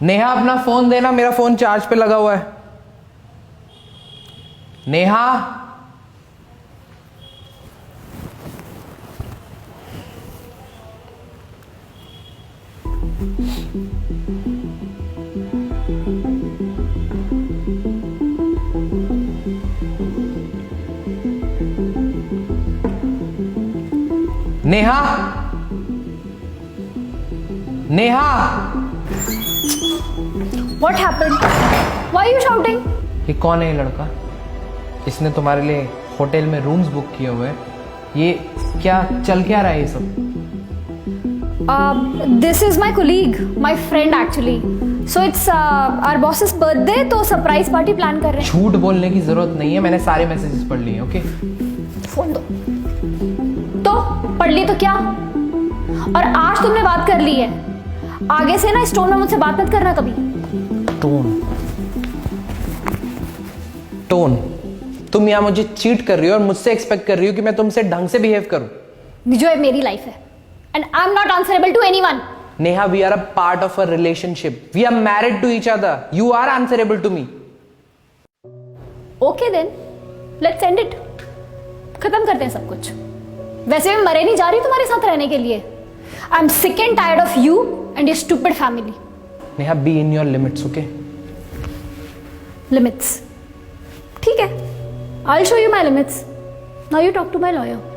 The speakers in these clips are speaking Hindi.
नेहा अपना फोन देना, मेरा फोन चार्ज पे लगा हुआ है। Neha, Neha, Neha. What happened? Why are you shouting? ये कौन है ये लड़का? इसने तुम्हारे लिए होटल में रूम्स बुक किए हुए हैं। ये क्या चल क्या रहा है ये सब? This is my colleague, my friend actually. So it's our boss's birthday, तो सरप्राइज पार्टी प्लान कर रहे हैं। झूठ बोलने की जरूरत नहीं है, मैंने सारे मैसेजेस पढ़ लिए। ओके, फोन दो। तो पढ़ ली तो क्या? और आज तुमने बात कर ली है, आगे से ना इस टोन में मुझसे बात मत करना कभी। टोन टोन तुम यहाँ मुझे चीट कर रही हो और मुझसे एक्सपेक्ट कर रही हो कि मैं तुमसे ढंग से बिहेव करूं। जो है मेरी लाइफ है and I am not answerable to anyone. Neha, we are a part of a relationship, we are married to each other, you are answerable to me. Okay then, let's end it. खत्म करते हैं सब कुछ। वैसे मैं मरे नहीं जा रही तुम्हारे साथ रहने के लिए। I am sick and tired of you and your stupid family. Neha, be in your limits. Okay, limits, ठीक है, I will show you my limits. Now you talk to my lawyer.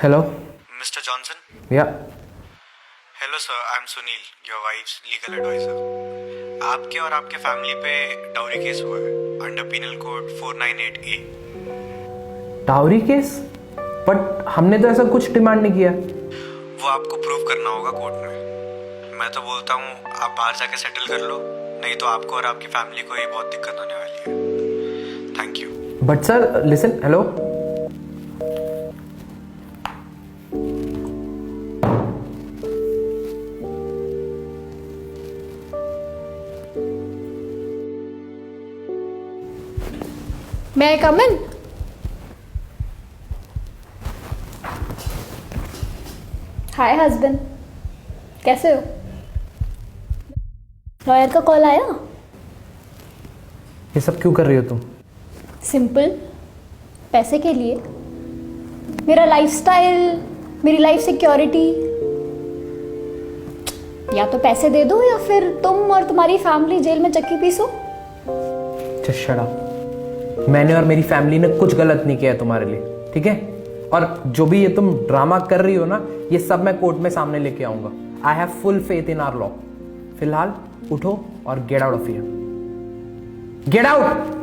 Hello Mr. Johnson? या Hello sir, I'm Sunil, your wife's legal advisor. आपके और आपके फैमिली पे डाउरी केस हुआ है under penal code 498A। Dowry case? But हमने तो ऐसा कुछ डिमांड नहीं किया। वो आपको प्रूव करना होगा कोर्ट में। मैं तो बोलता हूँ आप बाहर जाके सेटल कर लो, नहीं तो आपको और आपकी फैमिली को ही बहुत दिक्कत होने वाली है। Thank you. But sir listen, hello, May I come in? Hi husband, कैसे हो? लॉयर का कॉल आया? ये सब क्यों कर रही हो तुम? सिंपल, पैसे के लिए। मेरा लाइफस्टाइल, मेरी लाइफ सिक्योरिटी। या तो पैसे दे दो या फिर तुम और तुम्हारी फैमिली जेल में चक्की पीसो। Just shut up. मैंने और मेरी फैमिली ने कुछ गलत नहीं किया है तुम्हारे लिए, ठीक है? और जो भी ये तुम ड्रामा कर रही हो ना, ये सब मैं कोर्ट में सामने लेके आऊंगा। I have full faith in our law. फिलहाल उठो और get out of here. Get out.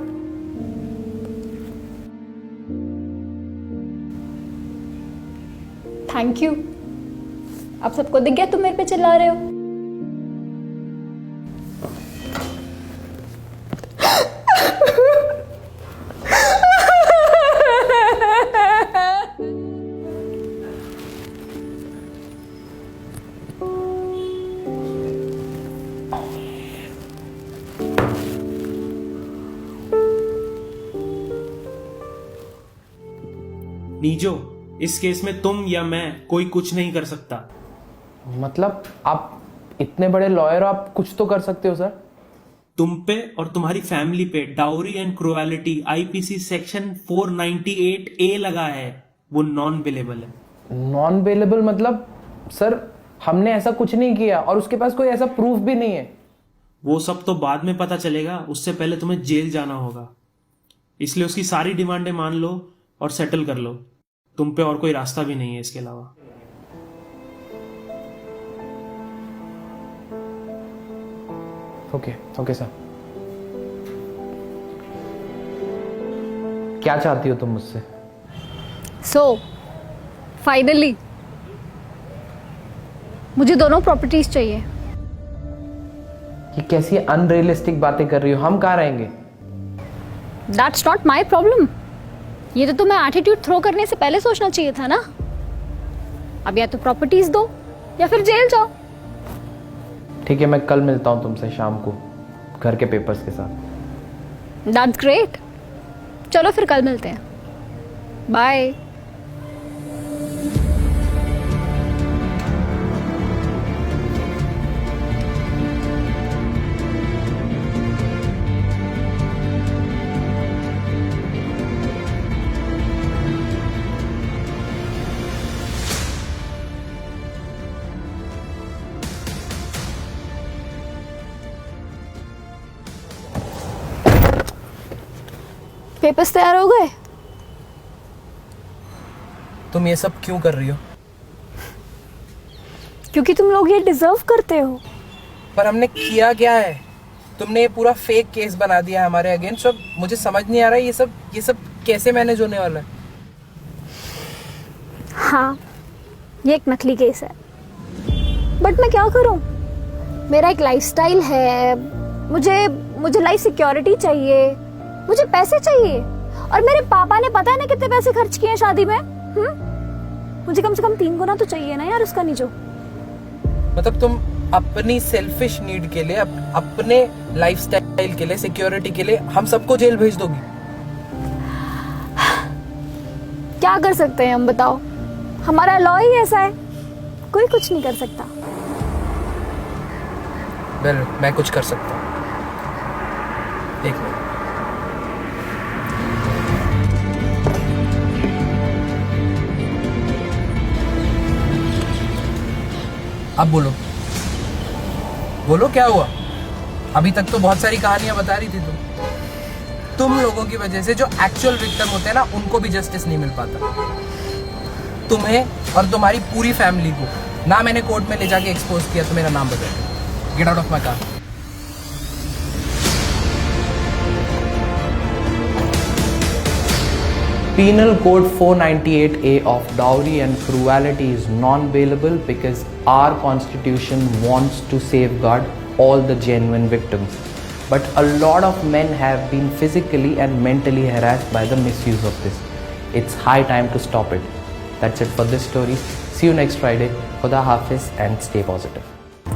Thank you. अब सबको दिख गया तुम मेरे पे चिल्ला रहे हो। नीजो, इस केस में तुम या मैं कोई कुछ नहीं कर सकता। मतलब आप इतने बड़े लॉयर हो, आप कुछ तो कर सकते हो सर। तुम पे और तुम्हारी फैमिली पे dowry and cruelty IPC section 498A लगा है, वो नॉन बेलेबल है। नॉन बेलेबल मतलब? सर हमने ऐसा कुछ नहीं किया और उसके पास कोई ऐसा प्रूफ भी नहीं है। वो सब तो बाद में पता चलेगा, उससे पहले तुम्हें जेल जाना होगा। इसलिए उसकी सारी डिमांडें मान लो और सेटल कर लो। तुम पे और कोई रास्ता भी नहीं है इसके अलावा। Okay okay sir. क्या चाहती हो तुम मुझसे? सो फाइनली मुझे दोनों प्रॉपर्टीज चाहिए। ये कैसी अनरियलिस्टिक बातें कर रही हो? हम कहाँ रहेंगे? That's not my problem. ये तो तुम्हें एटीट्यूड थ्रो करने से पहले सोचना चाहिए था ना। अब या तो प्रॉपर्टीज दो या फिर जेल जाओ। ठीक है, मैं कल मिलता हूँ तुमसे शाम को घर के पेपर्स के साथ। That's great. चलो फिर कल मिलते हैं, बाय। पेपर्स तैयार हो गए? तुम ये सब क्यों कर रही हो? क्योंकि तुम लोग ये डिजर्व करते हो। पर हमने किया क्या है? तुमने ये पूरा फेक केस बना दिया है हमारे अगेंस्ट और मुझे समझ नहीं आ रहा है ये सब कैसे मैनेज होने वाला है। हाँ, ये एक नकली केस है, बट मैं क्या करूं? मेरा एक लाइफस्टाइल है, मुझे लाइफ सिक्योरिटी चाहिए, मुझे पैसे चाहिए, और मेरे पापा ने पता है ना कितने पैसे खर्च किए हैं शादी में। मुझे कम से कम 3 गुना तो चाहिए ना यार उसका नीचो। मतलब तुम अपनी सेल्फिश नीड के लिए, अपने लाइफस्टाइल के लिए, सिक्योरिटी के लिए हम सबको जेल भेज दोगी? क्या कर सकते हैं हम, बताओ? हमारा लॉ ही ऐसा है, कोई कुछ नहीं कर सकता। वेल, मैं कुछ कर सकता हूँ। एक मिनट। अब बोलो क्या हुआ? अभी तक तो बहुत सारी कहानियां बता रही थी तुम लोगों की वजह से जो एक्चुअल विक्टिम होते हैं ना, उनको भी जस्टिस नहीं मिल पाता। तुम्हें और तुम्हारी पूरी फैमिली को ना मैंने कोर्ट में ले जाके एक्सपोज किया तो मेरा नाम बदल। Gate out of my car. Penal Code 498A of dowry and frugality is non-bailable because our constitution wants to safeguard all the genuine victims. But a lot of men have been physically and mentally harassed by the misuse of this. It's high time to stop it. That's it for this story. See you next Friday. Khuda Hafiz and stay positive.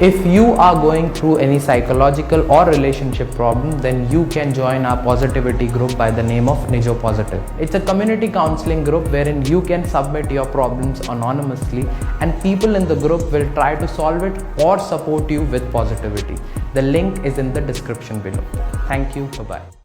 If you are going through any psychological or relationship problem, then you can join our positivity group by the name of Nijo Positive. It's a community counseling group wherein you can submit your problems anonymously and people in the group will try to solve it or support you with positivity. The link is in the description below. Thank you. Bye-bye.